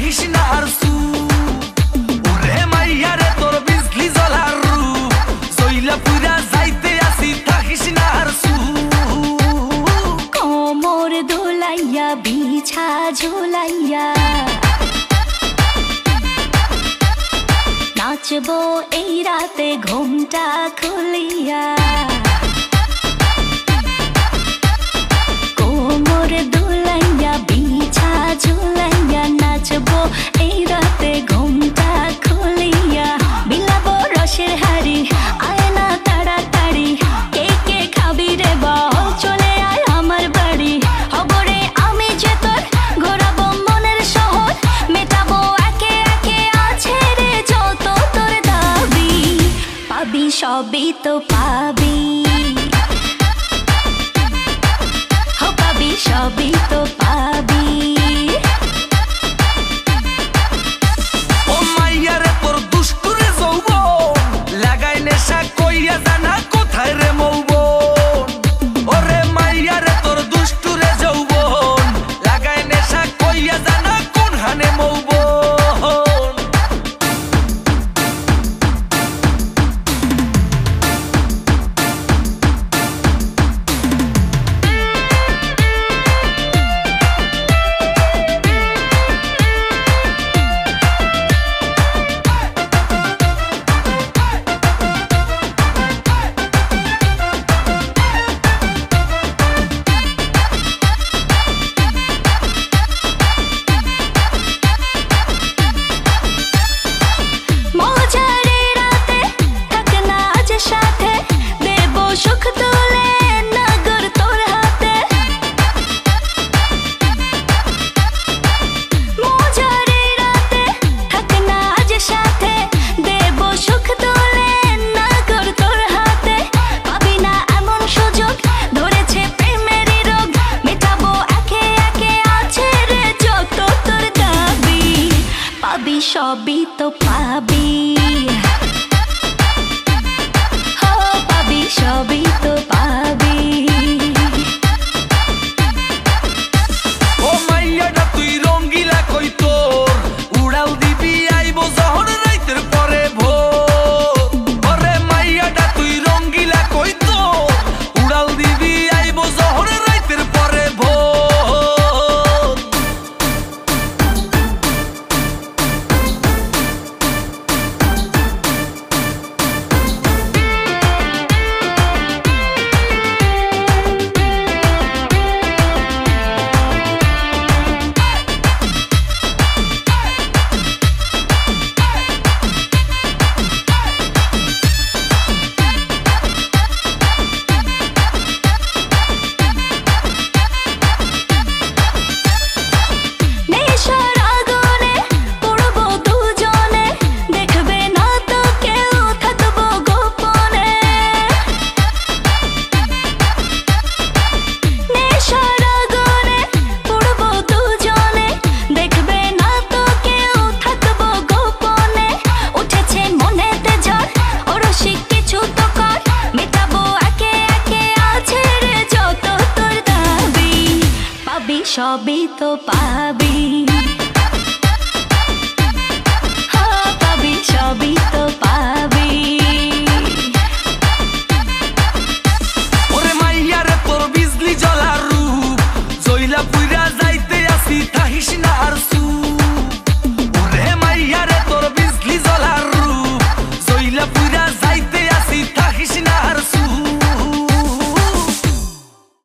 থাকিস না আর সু ওরে মাইয়া রে তোর বিজলি জ্বলার রূপ জইলা পুরা যাইতে আসি থাকিস না আর সু কোমর দোলাইয়া বিছা ঝোলাইয়া নাচবো এই রাতে ঘুমটা খুলিয়া কোমর দোলাইয়া বিছা ঝোলাইয়া নাচবো এই রাতে ঘুমটা খুলিয়া বিলাবো রসের হাড়ি আয় না তাড়াতাড়ি কে কে খাবি রে বল চলে আয় আমার বাড়ি হবরে আমি যে তোর ঘোরাবো মনের শহর মেটাবো একে একে আছে রে যত তোর দাবি পাবি সবই তো পাবি সবই তো পাবি ও মাইয়া রে তোর দুষ্টুরে যৌবন লাগাই নেশা কইয়া জানা কোথায় রে মৌবন ওরে মাইয়া রে তোর দুষ্টুরে যৌবন লাগাই নেশা কইয়া জানা কোন হানে মৌবন সবই তো পাবি হো পাবি সবই তো পাবি ও মাইয়াটা তুই রঙ্গিলা কই তোর উড়াল দিবি আইবো যখন রাইতের পরে ভোর ওরে মাইয়াটা তুই রঙ্গিলা কই তোর উড়াল দিবি আইবো যখন রাইতের পরে ভোর সবই তো পাবি পাবি সবই তো পাবি ওরে মাইয়া রে তোর বিজলি জ্বলার রূপ জইলা পুইরা যাইতে আসি থাকিস না আর সু ওরে মাইয়া রে